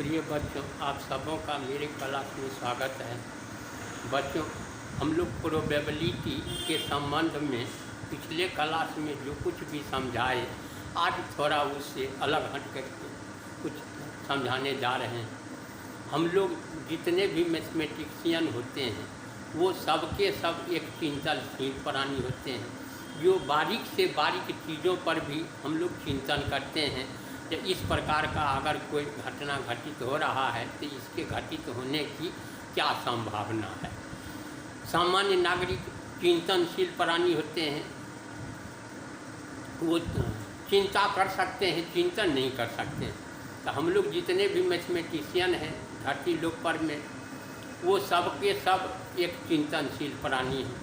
प्रिय बच्चों, आप सबों का मेरे क्लास में स्वागत है। बच्चों, हम लोग प्रोबेबिलिटी के संबंध में पिछले क्लास में जो कुछ भी समझाए, आज थोड़ा उससे अलग हट करके कुछ समझाने जा रहे हैं। हम लोग जितने भी मैथमेटिशियन होते हैं वो सबके सब एक चिंतनशील प्राणी होते हैं, जो बारीक से बारीक चीज़ों पर भी हम लोग चिंतन करते हैं कि इस प्रकार का अगर कोई घटना घटित हो रहा है तो इसके घटित होने की क्या संभावना है। सामान्य नागरिक चिंतनशील प्राणी होते हैं, वो चिंता कर सकते हैं, चिंतन नहीं कर सकते हैं। तो हम लोग जितने भी मैथमेटिशियन हैं धरती लोक पर में, वो सबके सब एक चिंतनशील प्राणी हैं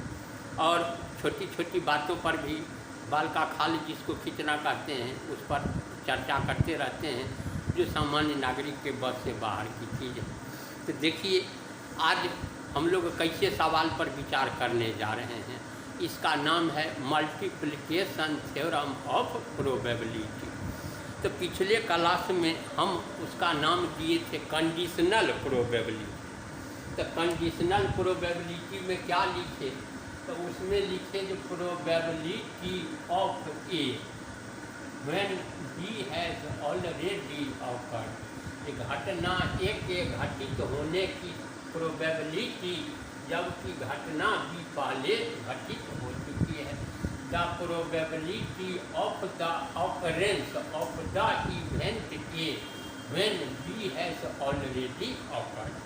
और छोटी छोटी बातों पर भी बाल का खाल जिसको खींचना कहते हैं उस पर चर्चा करते रहते हैं, जो सामान्य नागरिक के बस से बाहर की चीज़ है। तो देखिए, आज हम लोग कैसे सवाल पर विचार करने जा रहे हैं। इसका नाम है मल्टीप्लिकेशन थ्योरम ऑफ प्रोबेबिलिटी। तो पिछले क्लास में हम उसका नाम दिए थे कंडीशनल प्रोबेबिलिटी। तो कंडीशनल प्रोबेबिलिटी में क्या लिखे, तो उसमें लिखे जो probability of A when B has already occurred. घटना ए के घटित होने की प्रोबेबिलिटी, जबकि घटना बी पहले घटित हो चुकी है। The probability of the occurrence of the event A when B has already occurred.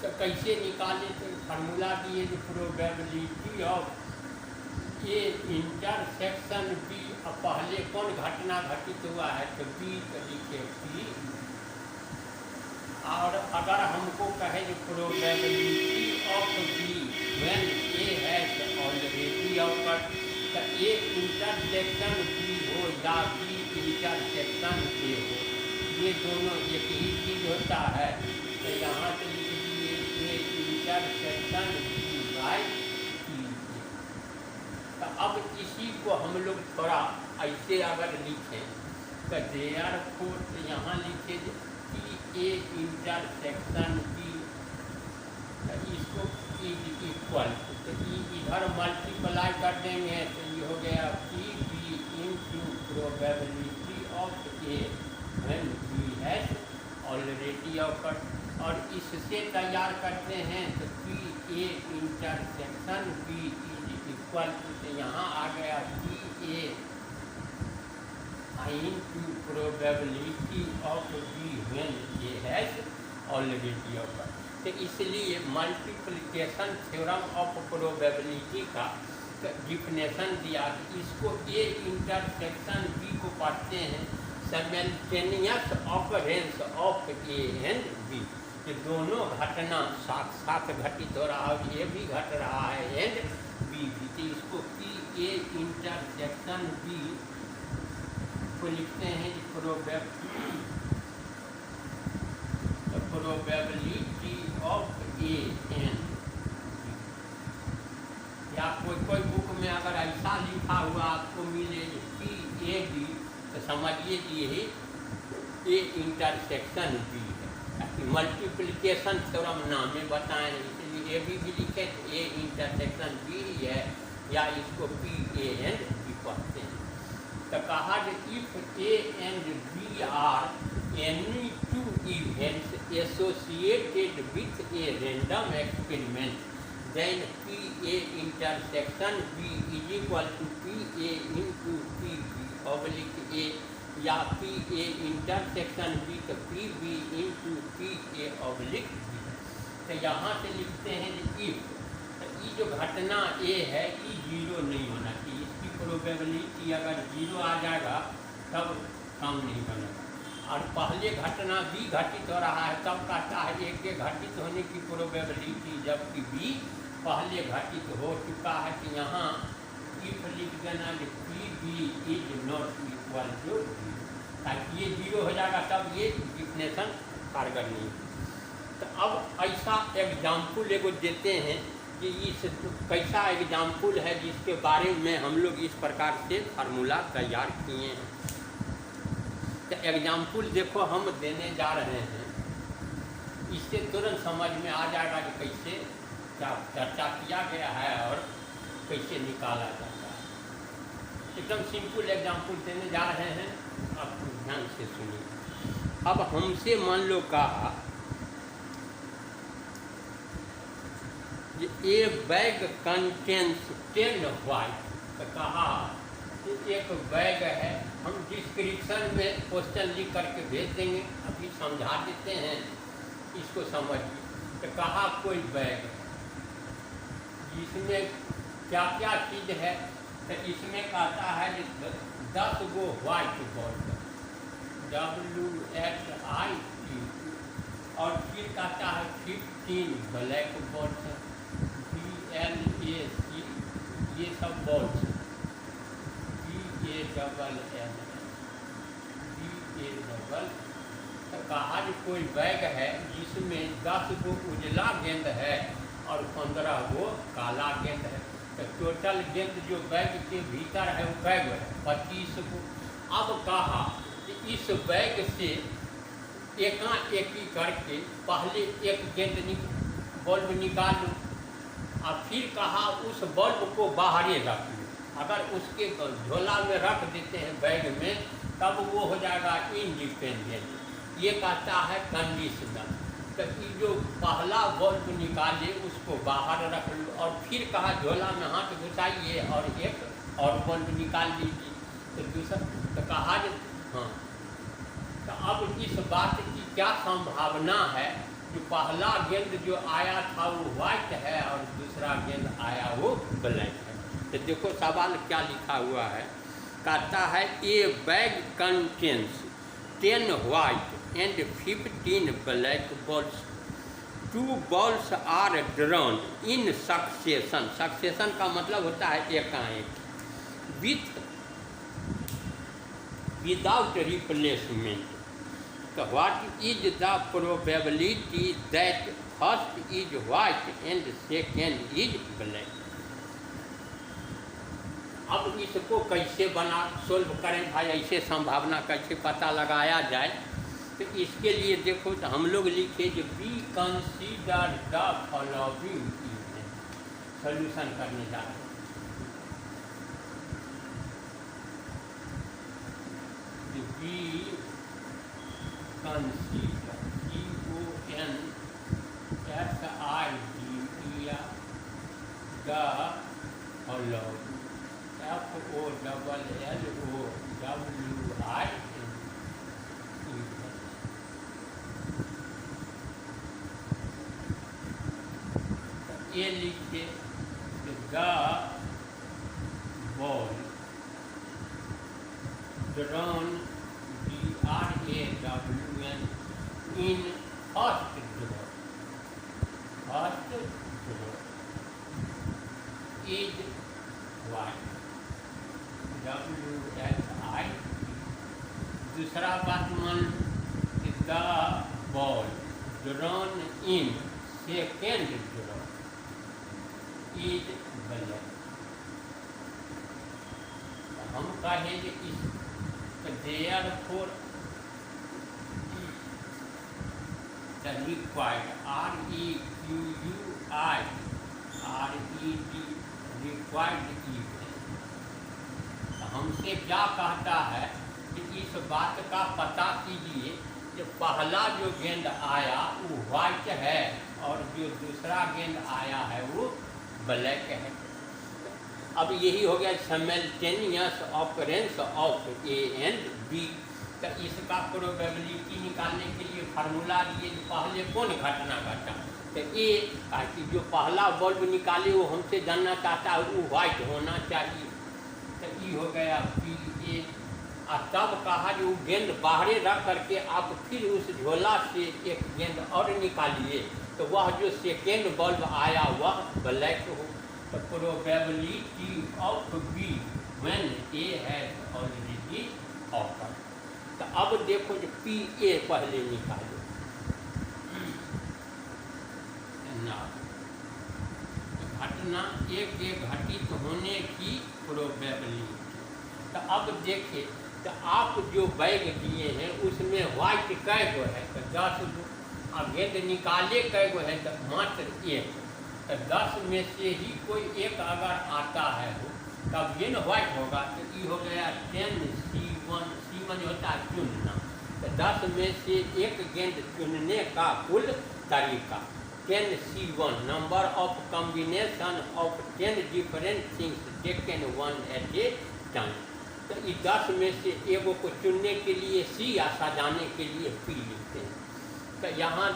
तो कैसे निकाले, तो फार्मूला दिए जो probability of A intersection B. अब पहले कौन घटना घटित हुआ है, तो बी तो लिखे बी। और अगर हमको कहे जो probability of B when A has already occurred, तो ए इंटरसेक्शन बी हो या बी इंटरसेक्शन ए हो, ये दोनों एक ही चीज़ होता है। तो यहाँ से लिख दिए ए इंटरसेक्शन बी बाई ई। तो अब इसी को हम लोग थोड़ा ऐसे अगर लिखें तो देयरफॉर, तो यहाँ लिखे कि ए इंटरसेक्शन बी, इसको इक्वल, तो इधर मल्टीप्लाई कर देंगे तो ये हो गया P B into probability of A when B has already occurred. और इससे तैयार करते हैं तो P A intersection B equal to, यहाँ आ गया P A into probability of B when A has already occurred. तो इसलिए मल्टीप्लिकेशन थ्योरम ऑफ प्रोबेबिलिटी का डिफिनेशन दिया। इसको ए इंटरसेक्शन बी को पढ़ते हैं simultaneous occurrence of A and B, कि दोनों घटना साथ साथ घटित हो रहा है, ए भी घट रहा है एंड बी भी। तो इसको पी ए इंटरसेक्शन बी को लिखते हैं probability of A and B. या कोई बुक में अगर ऐसा लिखा हुआ आपको मिले पी ए बी, तो समझिए कि यही ए इंटरसेक्शन बी है। मल्टीप्लिकेशन थ्योरम नाम में बताएं, इसलिए ए बी भी लिखे तो ए इंटरसेक्शन बी ही है, या इसको पी ए एंड बी कहते हैं। तो कहा कि if A and B are any two events associated with a random experiment, then P A intersection B is equal to P A into P B oblique A, या P A intersection B तो P B into P A oblique B। तो यहाँ से लिखते हैं कि if, तो ये जो घटना A है ये जीरो नहीं होना चाहिए। इसकी प्रोबेबिलिटी अगर जीरो आ जाएगा तब काम नहीं बनेगा। और पहले घटना B घटित हो रहा है तब कहता है A के घटित होने की प्रोबेबिलिटी, जबकि B पहले घटित हो चुका है। कि यहाँ इफ लिख देना कि P B is not equal to B, ताकि ये जीरो हो जाएगा तब ये डिफिनेशन कारगर नहीं। तो अब ऐसा एग्जाम्पल एगो देते हैं कि इस कैसा एग्जाम्पल है जिसके बारे में हम लोग इस प्रकार से फार्मूला तैयार किए हैं। तो एग्जाम्पल देखो हम देने जा रहे हैं, इससे तुरंत समझ में आ जाएगा कि कैसे क्या चर्चा किया गया है और कैसे निकाला जाता है। एकदम सिंपल एग्जाम्पल देने जा रहे हैं, आप ध्यान से सुनिए। अब हमसे मान लो कहा ए बैग कंटेन्स 10 व्हाइट, तो कहा कि एक बैग है, हम डिस्क्रिप्शन में क्वेश्चन लिख करके भेज देंगे, अभी समझा देते हैं इसको समझिए। तो कहा कोई बैग है जिसमें क्या क्या चीज़ है, तो इसमें कहता है 10 गो व्हाइट बोर्ड WHIT, और फिर कहता है 15 ब्लैक बोर्ड BLAC, ये सब बोर्ड BALL। तो कहा कि कोई बैग है जिसमें 10 गो उजला गेंद है और 15 गो काला गेंद है, तो टोटल गेंद जो बैग के भीतर है वो बैग है 25 गो। अब कहा कि इस बैग से एकाएकी करके पहले एक गेंद बल्ब निकाल लो, और फिर कहा उस बल्ब को बाहर रख लो। अगर उसके झोला में रख देते हैं बैग में, तब वो हो जाएगा इंडिपेंडेंट। ये कहता है कंडीशनल। तो ये जो पहला बल्ब निकाले उसको बाहर रख लो, और फिर कहा झोला में हाथ घुसाइए और एक और बल्ब निकाल लीजिए, तो दूसरा। तो कहा हाँ, तो अब इस बात की क्या संभावना है, जो पहला गेंद जो आया था वो व्हाइट है और दूसरा गेंद आया वो ब्लैक है। तो देखो सवाल क्या लिखा हुआ है, कहता है a bag contains 10 white and 15 black balls, 2 balls are drawn in succession. Succession का मतलब होता है एकाएक, विदाउट रिप्लेसमेंट। तो what is the probability that first is white and second is black. अब इसको कैसे बना सोल्व करें भाई, ऐसे संभावना कैसे पता लगाया जाए। तो इसके लिए देखो, तो हम लोग लिखे जो be consider the following solution करने जा रहे हैं। Be consider CONSIDER the following FOLLOWI। ये लिखिए the ball drawn DRAWN in first draw is white WHI। दूसरा बात मान the ball drawn in second draw is black. हम कहेंगे इस therefore required REQUIRED required हमसे क्या कहता है कि इस बात का पता कीजिए कि पहला जो गेंद आया वो व्हाइट है और जो दूसरा गेंद आया है वो ब्लैक है। अब यही हो गया simultaneous occurrence of A and B। तो इसका प्रोबेबिलिटी निकालने के लिए फार्मूला दिए पहले कौन घटना घटा। तो A कि जो पहला बल्ब निकाले वो हमसे जानना चाहता है वो व्हाइट होना चाहिए, तो ये हो गया PA। और तब कहा जो गेंद बाहरे रख करके आप फिर उस झोला से एक गेंद और निकालिए, तो वह जो सेकेंड बल्ब आया वह ब्लैक हो। तो probability of B when A has already occurred. तो अब देखो जो PA पहले निकालो ना, घटना एक घटित होने की प्रोबेबिलिटी। तो अब देखिए, तो तो आप जो बैग दिए हैं उसमें व्हाइट कै गो है? तो 10 गो। अब गेंद निकाले कै गो है? तो मात्र 1। तो 10 में से ही कोई एक अगर आता है वो, तब ये ना व्हाइट होगा। तो ये हो गया 10C1। सी माने होता है चुनना। तो 10 में से एक गेंद चुनने का कुल तरीका। 10C1 number of combination of 10 different things taken one at a time. तो इस 10 में से एगो को चुनने के लिए सी या सजाने के लिए पी लिखते हैं। तो यहाँ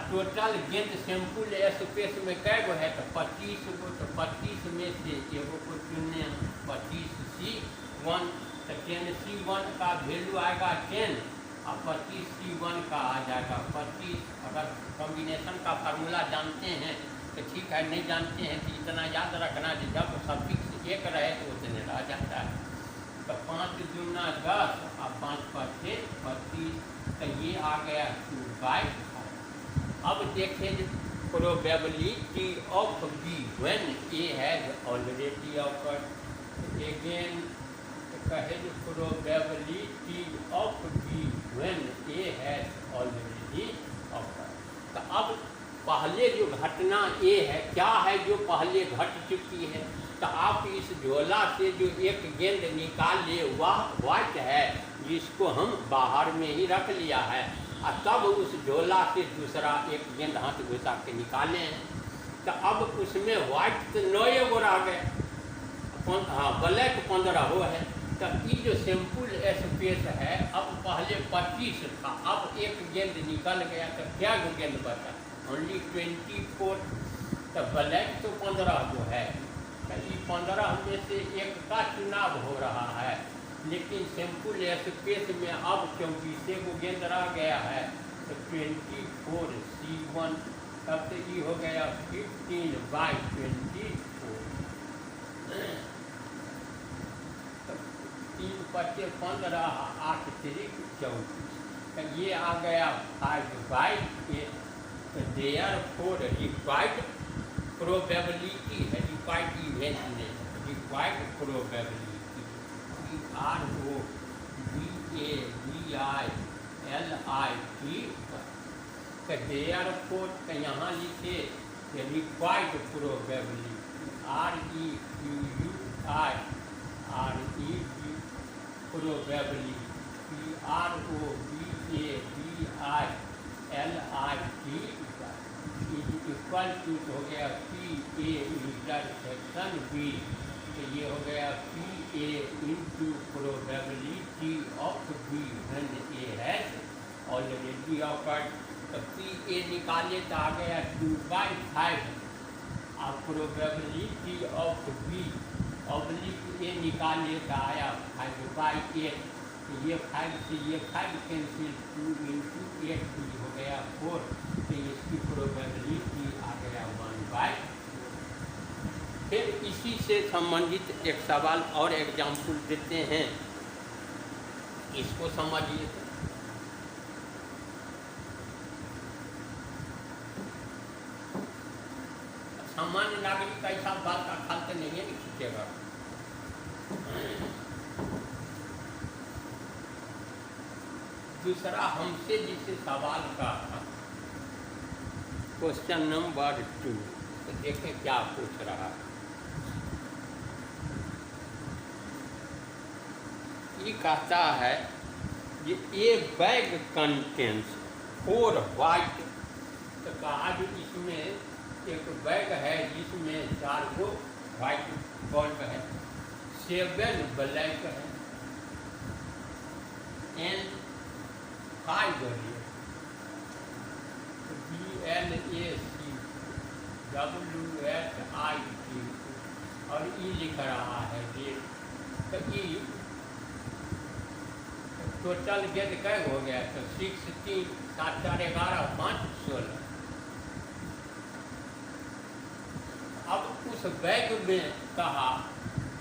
टोटल गेंद सैंपल स्पेस में कै गो है? तो 25 गो। तो 25 में से एगो को चुनने हैं 25C1। तो 10C1 का वैल्यू आएगा 10 और 25C1 का आ जाएगा 25। अगर कॉम्बिनेशन का फार्मूला जानते हैं तो ठीक है, नहीं जानते हैं तो इतना याद रखना कि जब सफिक्स एक रहे तो उतने रह जाता है। तो 5 दूना 10 और 5 पर 6 25। तो ये आ गया 2/5। अब देखें probability of B when A has already occurred. Again कहे probability of B when A has already occurred. तो अब पहले जो घटना ए है, क्या है जो पहले घट चुकी है? तो आप इस झोला से जो एक गेंद निकाले वह व्हाइट है, जिसको हम बाहर में ही रख लिया है, और तब उस झोला से दूसरा एक गेंद हाथ घुसा के निकाले हैं। तो अब उसमें व्हाइट तो 9 गो रह गए, हाँ ब्लैक 15 हो है। तो ये जो सैंपल स्पेस है, अब पहले 25 था, अब एक गेंद निकल गया तो क्या गो गेंद बचा? ओनली 24। तो ब्लैक तो 15 गो है। तो ये 15 में से एक का चुनाव हो रहा है, लेकिन सैंपल स्पेस में अब 24 गो गेंद रह गया है। तो 24C1 तब तो ये हो गया 15/24। 3 × 15 8 3 34। तो ये आ गया 5/8। तो देयरफॉर रिक्वायर्ड प्रोबेबिलिटी है, रिक्वायर्ड इवेंट नहीं, रिक्वायर्ड प्रोबेबिलिटी ROBABILIT। तो देयरफॉर तो यहाँ लिखे required probability probability equal to हो गया PA इंटरसेक्शन B। तो ये हो गया PA into probability of B when A has already occurred. तो PA निकाले तो आ गया 2/5 और probability of B oblique A निकाले तो आया 5/8। तो ये 5 से ये 5 कैंसिल, 2 × 8 हो गया 4। तो इसकी प्रोबेबिलिटी आ गया 1/4। फिर इसी से संबंधित एक सवाल और एग्जाम्पल देते हैं, इसको समझिए। सामान्य नागरिक का ऐसा बात का ख्याल तो नहीं है कि खींचेगा। दूसरा हमसे जिसे सवाल का था क्वेश्चन नंबर 2, तो देखें क्या पूछ रहा है। ये कहता है कि ए बैग कंटेंस 4 व्हाइट। तो कहा जो इसमें एक बैग है जिसमें 4 गो व्हाइट बल्ब है, 7 ब्लैक है एंड 5 BLACWHIT और ई लिख रहा है रेड। तो ई टोटल गेंद कै हो गया? तो 6 3 7 4 11 5 16। अब उस बैग में कहा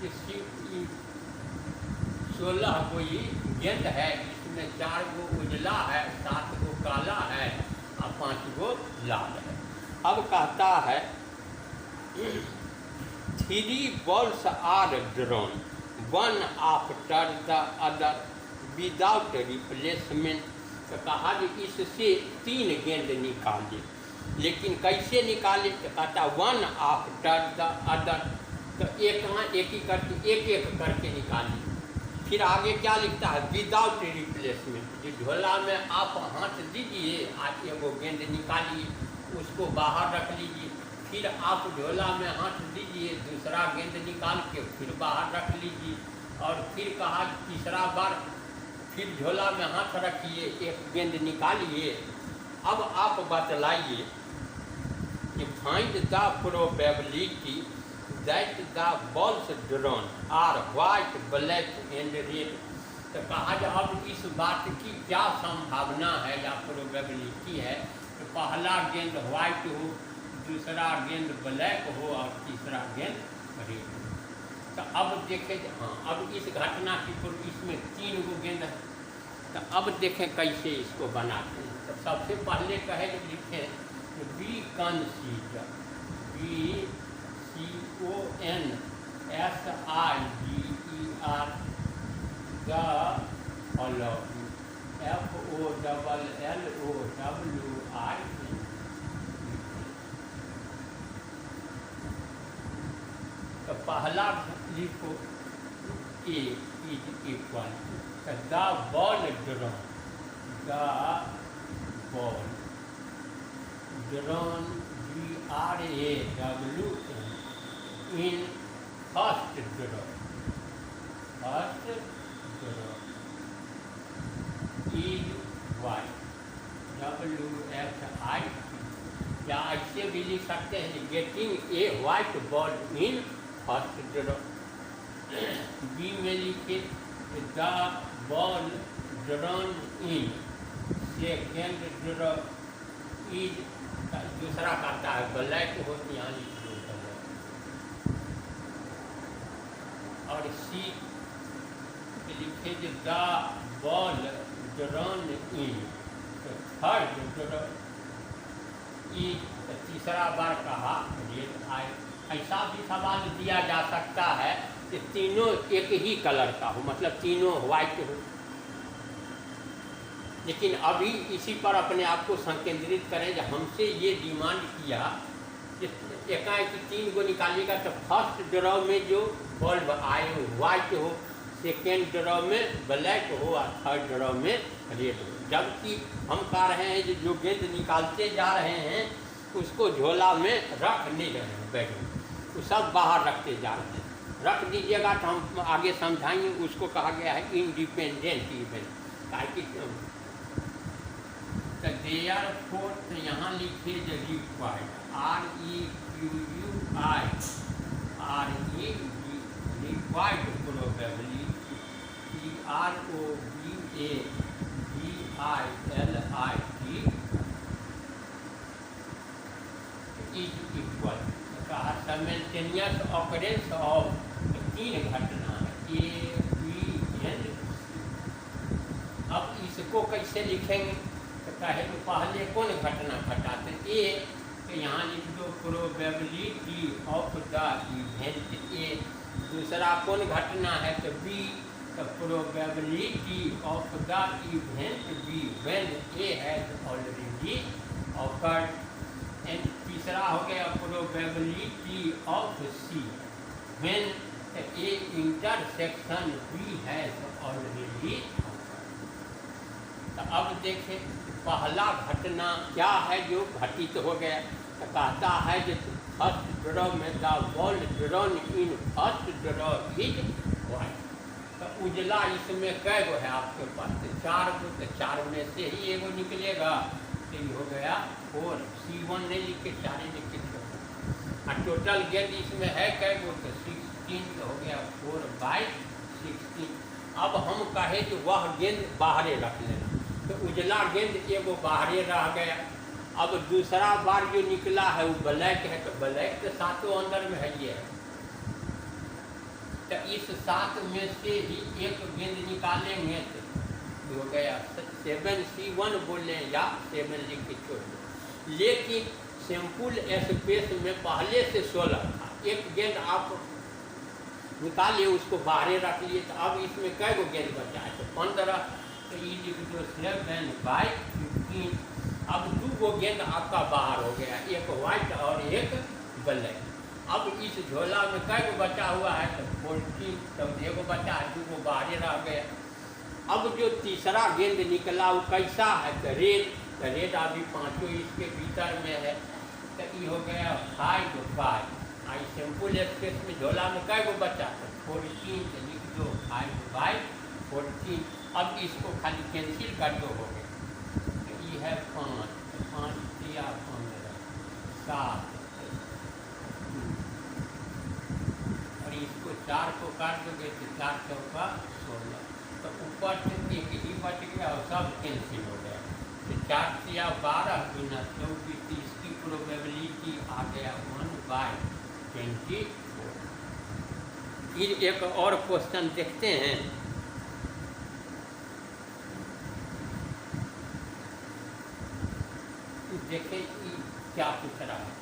कि 16 कोई गेंद है, जिसमें 4 गो उजला है, 7 गो काला है और 5 गो लाल है। अब कहता है 3 balls are drawn one after the other without replacement. तो कहा कि इससे 3 गेंद निकाले, लेकिन कैसे निकाले? तो कहता वन आफ्टर द अदर, तो एक ही करके एक करके निकालिए। फिर आगे क्या लिखता है? Without replacement. जो झोला में आप हाथ दीजिए, आप एगो गेंद निकालिए, उसको बाहर रख लीजिए, फिर आप झोला में हाथ दीजिए, दूसरा गेंद निकाल के फिर बाहर रख लीजिए, और फिर कहा तीसरा बार फिर झोला में हाथ रखिए, एक गेंद निकालिए। अब आप बतलाइए कि find the probability that the balls drawn are white, black and red. तो कहा कि अब इस बात की क्या संभावना है या प्रोबेबिलिटी है कि पहला गेंद वाइट हो, दूसरा गेंद ब्लैक हो और तीसरा गेंद रेड हो। तो अब देखें, हाँ, अब इस घटना की इसमें 3 गो गेंद है। तो अब देखें कैसे इसको बनाते हैं। तो सबसे पहले कहे लिखें we consider, CONSIDER the following, FOLLOWI। तो पहला लिखो A is equal the ball drawn, the ball drawn DRAWN in first draw is white, WFIT। या ऐसे भी लिख सकते हैं getting a white ball in first draw. B में लिखे the ball drawn in second draw is, दूसरा करता है ब्लैक हो, यहाँ लिख दो। और सी लिखे the ball drawn in third draw is, तीसरा बार कहा रेड आए। ऐसा भी सवाल दिया जा सकता है कि तीनों एक ही कलर का हो, मतलब तीनों वाइट हो। लेकिन अभी इसी पर अपने आप को संकेंद्रित करें। जब हमसे ये डिमांड किया कि एकाएक 3 गो निकालिएगा, तो फर्स्ट ड्रॉ में जो बॉल आए हो वाइट हो, सेकेंड ड्रॉ में ब्लैक हो और थर्ड ड्रॉ में रेड हो। जबकि हम कह रहे हैं जो गेंद निकालते जा रहे हैं उसको झोला में रख नहीं रहे हैं, बैग में, वो सब बाहर रखते जा रहे हैं। रख दीजिएगा तो हम आगे समझाएंगे। उसको कहा गया है इंडिपेंडेंट इवेंट। ताकि तो देयर फोर, तो यहाँ लिखे जो required, required probability, PROBABILIT is equal. कहा साइमल्टेनियस ऑकरेंस ऑफ 3 घटना है A, B एंड C। अब इसको कैसे लिखेंगे? तो कहे तो पहले कौन घटना घटाते? ए, तो यहाँ लिख दो probability of the event A. दूसरा कौन घटना है? तो बी, तो probability of the event B when A has already occurred. And तीसरा हो गया probability of C when A intersection B has already. तो अब देखें पहला घटना क्या है जो घटित हो गया। तो कहता है कि फर्स्ट ड्रॉ में the ball drawn in first draw is white. तो उजला इसमें कै गो है आपके पास? तो 4 गो। तो 4 में से ही एगो निकलेगा, तो ये हो गया 4। C1 नहीं लिख के 4 ही लिख के छोड़। और टोटल गेंद इसमें है कै गो? तो 16। तो हो गया 4/16। अब हम कहे कि वह गेंद बाहरे रख लेना, तो उजला गेंद एगो बाहरे रह गया। अब दूसरा बार जो निकला है वो ब्लैक है, तो ब्लैक तो 7 अंदर में है ये है। तो इस 7 में से ही एक गेंद निकालेंगे तो हो गया 7C1 बोले या 7 लिख के छोड़ दो। लेकिन सैंपल स्पेस में पहले से 16 था। एक गेंद आप निकाले उसको बाहर रख लिए। तो अब इसमें कै गो गेंद बचा है? तो 15। तो ये लिख दो 7/15। अब 2 गो गेंद आपका बाहर हो गया, एक वाइट और एक ब्लैक। अब इस झोला में कै गो बचा हुआ है? तो 14। तब 1 गो बचा है, 2 गो बाहर रह गया। अब जो तीसरा गेंद निकला वो कैसा है? तो रेड। तो रेड अभी 5 इसके भीतर में है। तो ये हो गया 5/5। आई सिंपल एक्सप्रेस में झोला में कै गो बचा? तो 14। तो लिख दो 5/14। अब इसको खाली कैंसिल कर दो, हो गया। तो ये है 5, 5 3 15 7। और इसको 4 को काट दोगे तो 4 चौका 16। तो ऊपर से एक ही बच गया और सब कैंसिल हो गया। तो 4 3 12 गुना 24। इसकी प्रोबेबिलिटी आ गया 1/24। फिर एक और क्वेश्चन देखते हैं। देखें क्या पूछ रहा है।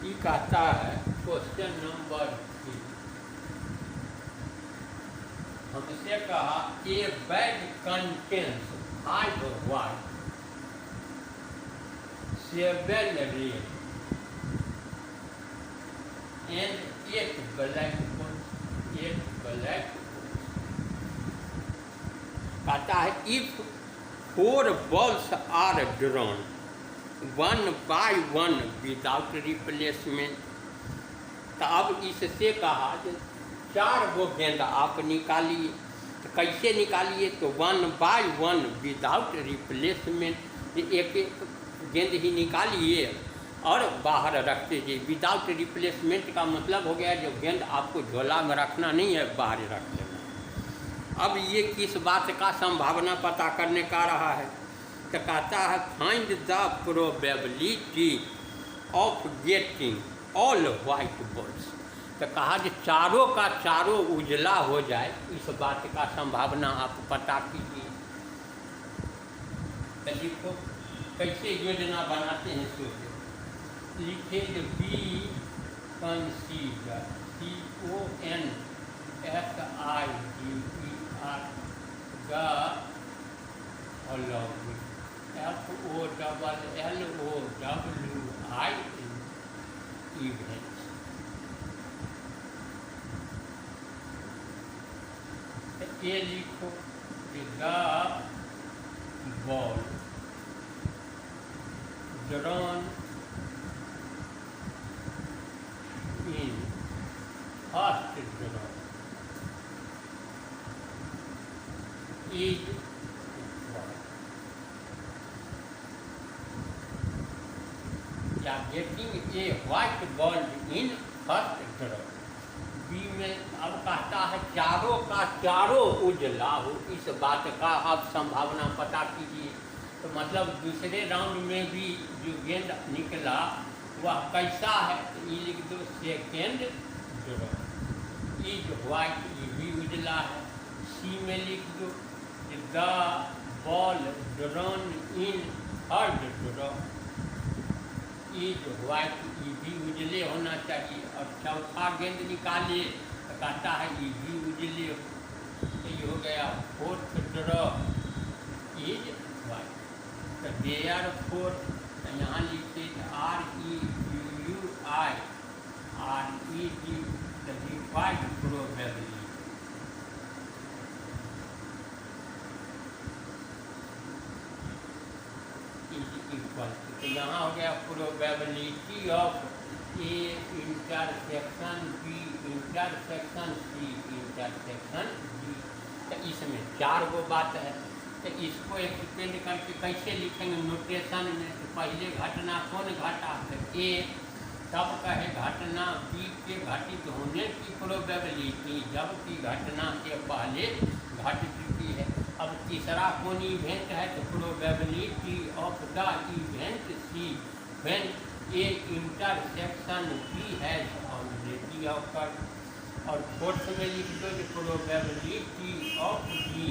ये कहता है क्वेश्चन नंबर 3, हमसे कहा ए bag contains 5 white 7 red and 8 black balls, 8 black balls। कहता है if 4 balls are drawn 1 by 1 without replacement. तो अब इससे कहा कि 4 गो गेंद आप निकालिए। तो कैसे निकालिए? तो 1 by 1 विदाउट रिप्लेसमेंट। एक एक गेंद ही निकालिए और बाहर रख दीजिए। विदाउट रिप्लेसमेंट का मतलब हो गया जो गेंद आपको झोला में रखना नहीं है, बाहर रख देना। अब ये किस बात का संभावना पता करने का रहा है? तो कहता है find the probability of getting all white balls. तो कहा कि चारों का चारों उजला हो जाए, इस बात का संभावना आप पता कीजिए। तो लिखो कैसे योजना बनाते हैं, सोचो। लिखे we consider CONSIDER along FOLLOWI events। ये लिखो the ball drawn in first draw is या getting a white ball in first draw. B में अब कहता है चारों का चारों उजला हो, इस बात का आप संभावना पता कीजिए। तो मतलब दूसरे राउंड में भी जो गेंद निकला वह कैसा है? तो ये लिख दो सेकेंड ड्रॉ इज व्हाइट, ये भी उजला है। सी में लिख दो the ball drawn in third draw is white, ये भी उजले होना चाहिए। और चौथा गेंद निकाले तो कहता है ये भी उजले हो। तो ये हो गया फोर्थ ड्रॉ इज व्हाइट। तो देयर फोर, तो यहाँ लिखते REUI व्हाइट प्रोबेबिलिटी। तो यहाँ हो गया probability of A intersection B intersection C intersection D. तो इसमें 4 गो बात है। तो इसको एक्सपेंड करके कैसे लिखेंगे नोटेशन में? तो पहले घटना कौन घटा? तो ए। तब कहे घटना बी के घटित होने की प्रोबेबिलिटी, जबकि घटना के पहले घट चुकी है। अब तीसरा कौन इवेंट है? तो probability of the event C when A intersection B has already occurred. और फोर्थ में लिख दो probability of B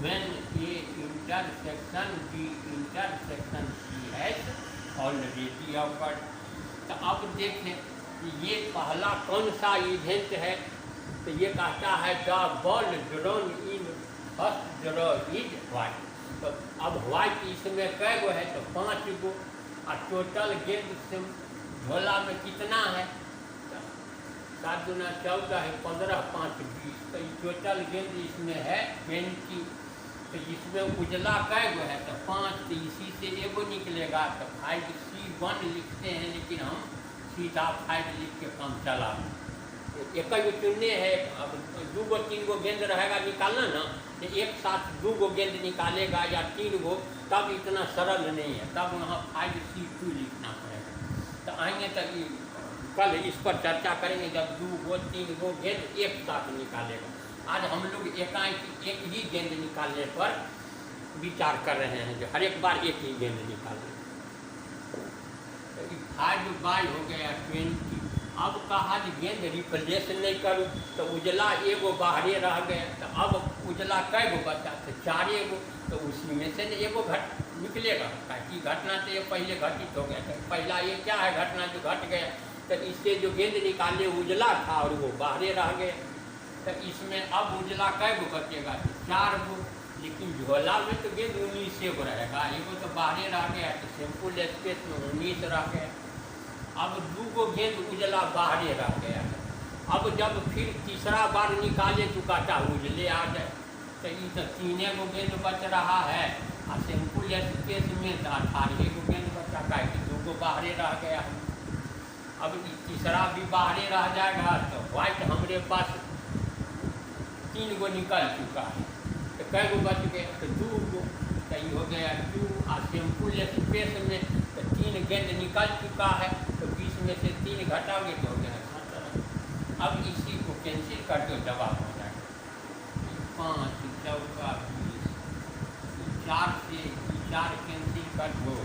when A intersection B intersection C has already occurred। तो अब देखें ये पहला कौन सा इवेंट है, तो ये कहता है the ball drawn in first draw is white. तो अब व्हाइट इसमें कै गो है, तो 5 गो, और टोटल गेंद से झोला में कितना है, 7 दूना 14 है, 15 5 20, तो टोटल गेंद इसमें है 20। तो इसमें उजला कै गो है, तो 5, तो इसी से एगो निकलेगा, तो 5C1 लिखते हैं, लेकिन हम सीधा 5 लिख के काम चला। एक ही चुनने है, अब 2 गो 3 गो गेंद रहेगा निकालना ना, तो एक साथ 2 गो गेंद निकालेगा या 3 गो, तब इतना सरल नहीं है, तब वहाँ 5C2 लिखना पड़ेगा। तो आएंगे तो कल इस पर चर्चा करेंगे, जब 2 गो 3 गो गेंद एक साथ निकालेगा। आज हम लोग एकाएक एक ही गेंद निकालने पर विचार कर रहे हैं, जो हर एक बार एक ही गेंद निकालें। 5 बाई हो गया 20। अब कहा गेंद रिप्लेस नहीं करूँ, तो उजला एगो बाहरे रह गया, तो अब उजला कै गो बचा, तो 4 गो, तो उसी में से एगो घट निकलेगा, ताकि घटना तो ये पहले घटित हो गया, तो पहला ये क्या है घटना जो घट गया, तो इससे जो गेंद निकाले उजला था और वो बाहरे रह गया, तो इसमें अब उजला कै गो बचेगा, तो 4 गो, लेकिन झोला में तो गेंद 19 गो रहेगा, एगो तो बाहरे रह गया, तो सिंपल स्पेस में 19 रह गया। अब 2 गो गेंद उजला बाहरे रह गया है। अब जब फिर तीसरा बार निकाले तो काटा उजले आ जाए, तो ये तो 3 गो गेंद बच रहा है, और सिंपल स्पेस में तो 18 गो गेंद बचा का, 2 गो बाहरे रह गया। अब तीसरा भी बाहरे रह जाएगा, तो व्हाइट हमारे पास 3 गो निकल चुका है, तो कै गो बच गए, तो 2 गो, तो ये हो गया 2, और सिंपल स्पेस में तो 3 गेंद निकल चुका है, तो 20 में से 3 घटाओगे तो हो गया 17। अब इसी को कैंसिल कर दो, जवाब हो जाएगा 5 चौका 20, 4 से 4 कैंसिल कर दो,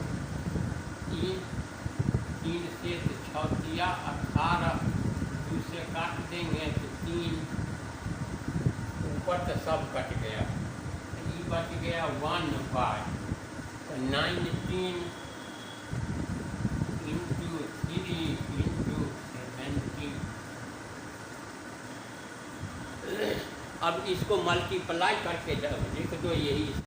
3 से 6 दिया 18, 2 से काट देंगे तो 3, ऊपर तो सब कट गया, ये बच गया 1 5, तो 19 into 3 into 70। अब इसको मल्टीप्लाई करके लिख दो, यही